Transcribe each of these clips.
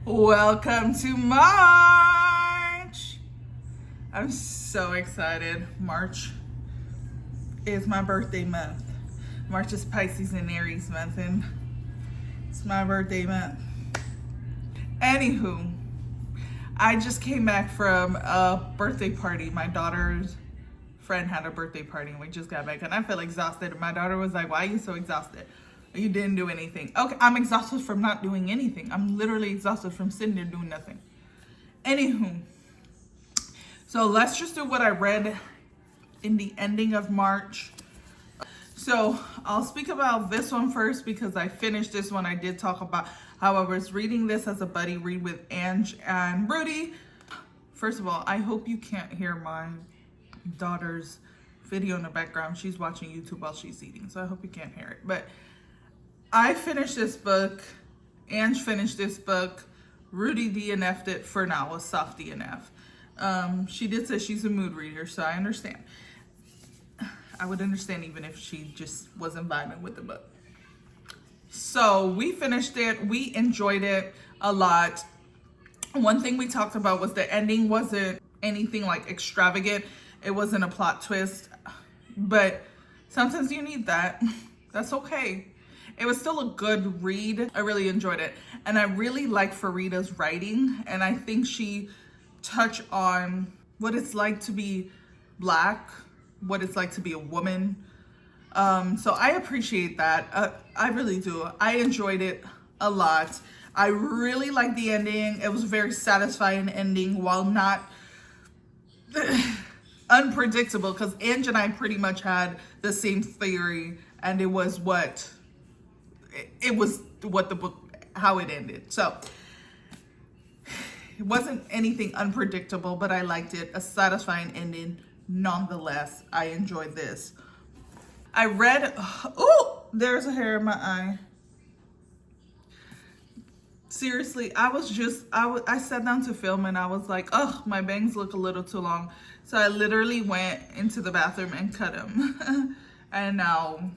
Welcome to March. I'm so excited. March is my birthday month. March is Pisces and Aries month, and it's my birthday month. Anywho, I just came back from a birthday party. My daughter's friend had a birthday party, and we just got back, and I felt exhausted. My daughter was like, "Why are you so exhausted? You didn't do anything." Okay, I'm exhausted from not doing anything. I'm literally exhausted from sitting there doing nothing. Anywho, so let's just do what I read in the ending of March. So I'll speak about this one first because I finished this one. I did talk about how I was reading this as a buddy read with Ange and Rudy. First of all, I hope you can't hear my daughter's video in the background. She's watching YouTube while she's eating, so I hope you can't hear it. But I finished this book. Ange finished this book. Rudy DNF'd it for now, a soft DNF. She did say she's a mood reader, so I understand. I would understand even if she just wasn't vibing with the book. So we finished it. We enjoyed it a lot. One thing we talked about was the ending wasn't anything like extravagant. It wasn't a plot twist, but sometimes you need that. That's okay. It was still a good read. I really enjoyed it. And I really like Farida's writing. And I think she touched on what it's like to be Black, what it's like to be a woman. So I appreciate that. I really do. I enjoyed it a lot. I really liked the ending. It was a very satisfying ending while not unpredictable, because Ange and I pretty much had the same theory, and it was what the book, how it ended. So it wasn't anything unpredictable, but I liked it. A satisfying ending nonetheless. I enjoyed this. I read, oh, there's a hair in my eye. Seriously, I sat down to film and I was like, oh, my bangs look a little too long. So I literally went into the bathroom and cut them. And now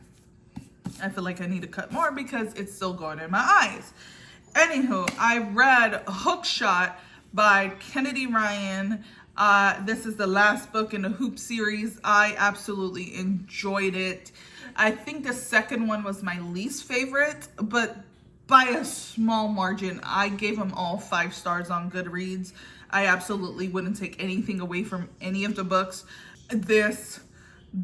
I feel like I need to cut more because it's still going in my eyes. Anywho, I read Hookshot by Kennedy Ryan. This is the last book in the Hoop series. I absolutely enjoyed it. I think the second one was my least favorite, but by a small margin. I gave them all 5 stars on Goodreads. I absolutely wouldn't take anything away from any of the books. This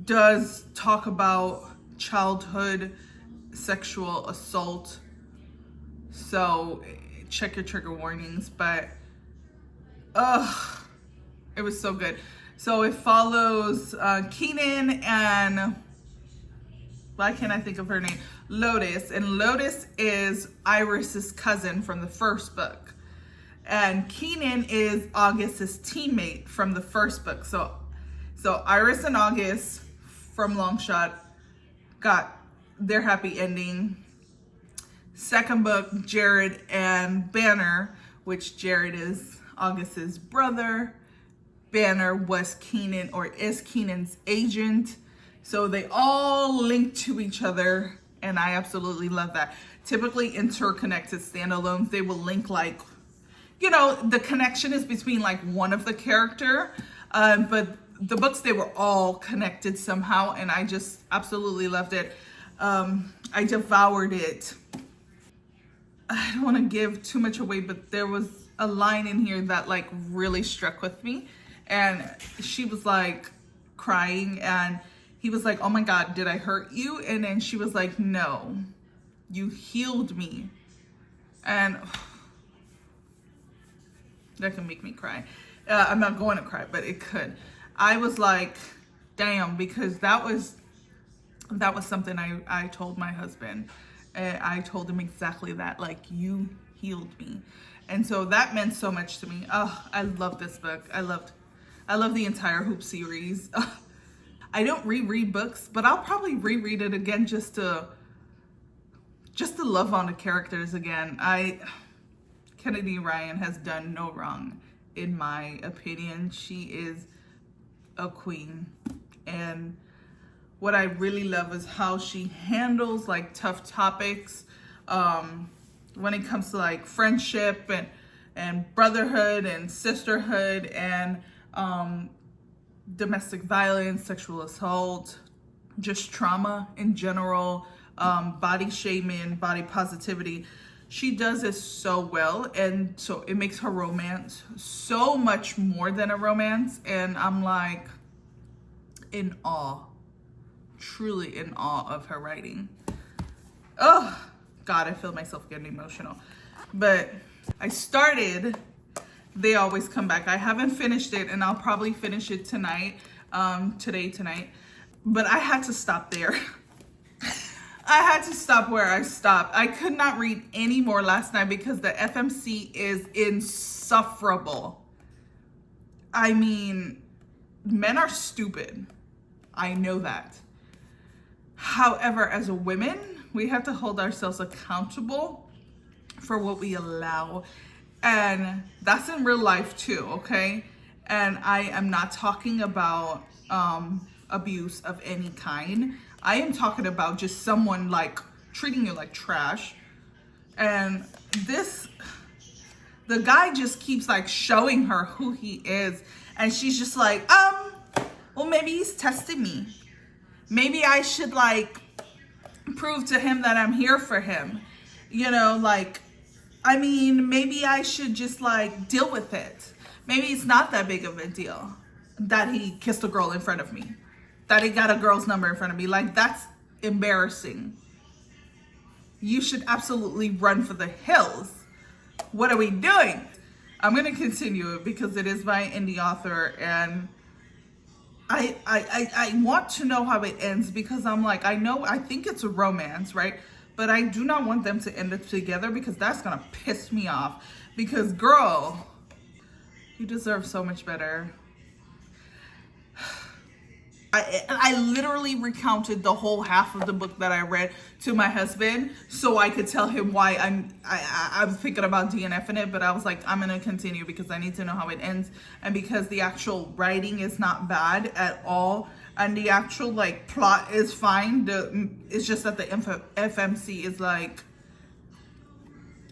does talk about childhood sexual assault, so check your trigger warnings, but it was so good. So it follows Keenan and, why can't I think of her name? Lotus. And Lotus is Iris's cousin from the first book. And Keenan is August's teammate from the first book. So Iris and August from Longshot got their happy ending. Second book, Jared and Banner, which Jared is August's brother. Banner was Keenan, or is Keenan's agent. So they all link to each other, and I absolutely love that. Typically interconnected standalones, they will link, like, you know, the connection is between like one of the character, but the books, they were all connected somehow, and I just absolutely loved it. I devoured it. I don't want to give too much away, but there was a line in here that like really struck with me, and she was like crying, and he was like, "Oh my God, did I hurt you?" And then she was like, "No, you healed me." And that can make me cry. I'm not going to cry, but it could. I was like, damn, because that was something I told my husband. I told him exactly that, like, you healed me. And so that meant so much to me. Oh, I love this book. I love the entire Hoop series. I don't reread books, but I'll probably reread it again just to love on the characters again. Kennedy Ryan has done no wrong, in my opinion. She is a queen. And what I really love is how she handles like tough topics when it comes to like friendship and and brotherhood and sisterhood and domestic violence, sexual assault, just trauma in general, body shaming, body positivity. She does it so well, and so it makes her romance so much more than a romance, and I'm like in awe, truly in awe of her writing. Oh God, I feel myself getting emotional. But I started They Always Come Back. I haven't finished it, and I'll probably finish it tonight, tonight. But I had to stop there. I had to stop where I stopped. I could not read any more last night because the FMC is insufferable. I mean, men are stupid. I know that. However, as a women, we have to hold ourselves accountable for what we allow. And that's in real life too, okay? And I am not talking about abuse of any kind. I am talking about just someone like treating you like trash. And the guy just keeps like showing her who he is. And she's just like, well, maybe he's testing me. Maybe I should like prove to him that I'm here for him. You know, like, I mean, maybe I should just like deal with it. Maybe it's not that big of a deal that he kissed a girl in front of me, that he got a girl's number in front of me. Like, that's embarrassing. You should absolutely run for the hills. What are we doing? I'm going to continue it because it is by an indie author, and I want to know how it ends because I'm like, I think it's a romance, right? But I do not want them to end up together because that's going to piss me off. Because girl, you deserve so much better. I literally recounted the whole half of the book that I read to my husband so I could tell him why I'm thinking about DNFing it, but I was like, I'm gonna continue because I need to know how it ends, and because the actual writing is not bad at all, and the actual like plot is fine. It's just that the FMC is like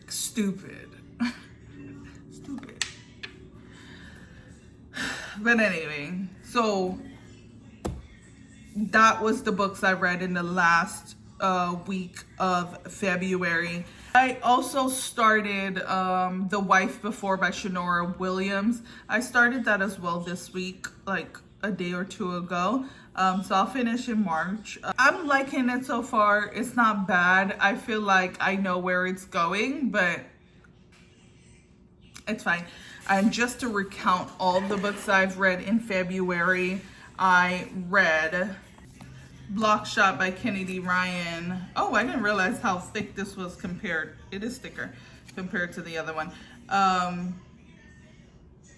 stupid. Stupid. But anyway, so that was the books I read in the last week of February. I also started The Wife Before by Shanora Williams. I started that as well this week, like a day or two ago. So I'll finish in March. I'm liking it so far. It's not bad. I feel like I know where it's going, but it's fine. And just to recount all the books I've read in February, I read Block Shot by Kennedy Ryan. Oh, I didn't realize how thick this was compared. It is thicker compared to the other one.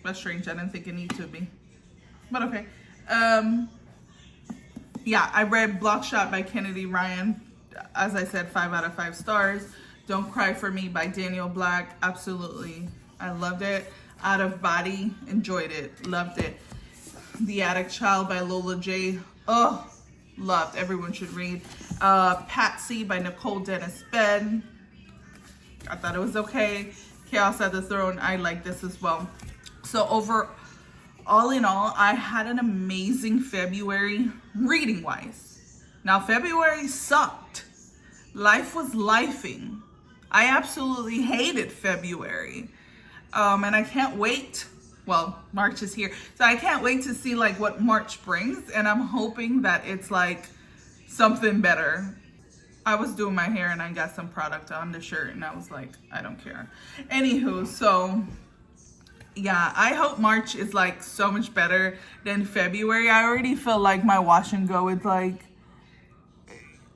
That's strange. I didn't think it needed to be. But okay. Yeah, I read Block Shot by Kennedy Ryan. As I said, 5 out of 5 stars. Don't Cry for Me by Daniel Black. Absolutely. I loved it. Out of Body. Enjoyed it. Loved it. The Attic Child by Lola J. Oh, loved. Everyone should read. Patsy by Nicole Dennis Benn. I thought it was okay. Chaos at the Throne. I like this as well. So all in all, I had an amazing February reading wise. Now, February sucked. Life was lifing. I absolutely hated February. And I can't wait. Well, March is here. So I can't wait to see like what March brings. And I'm hoping that it's like something better. I was doing my hair and I got some product on the shirt and I was like, I don't care. Anywho, so yeah, I hope March is like so much better than February. I already feel like my wash and go is like,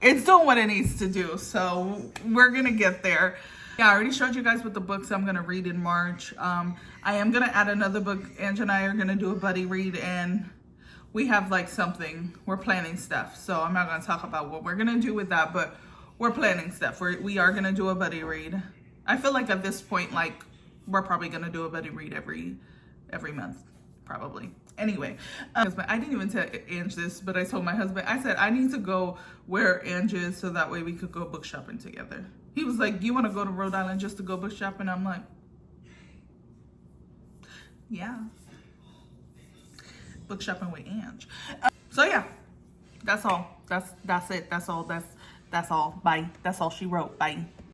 it's doing what it needs to do. So we're gonna get there. Yeah, I already showed you guys what the books I'm gonna read in March. I am gonna add another book. Angie and I are gonna do a buddy read, and we have like something, we're planning stuff. So I'm not gonna talk about what we're gonna do with that, but we're planning stuff. We are gonna do a buddy read. I feel like at this point, like we're probably gonna do a buddy read every month, probably. Anyway, I didn't even tell Ange this, but I told my husband, I said, I need to go where Ange is so that way we could go book shopping together. He was like, you want to go to Rhode Island just to go book shopping? I'm like, Yeah. Book shopping with Ange. So yeah, that's all. That's it. That's all. That's all. Bye. That's all she wrote. Bye.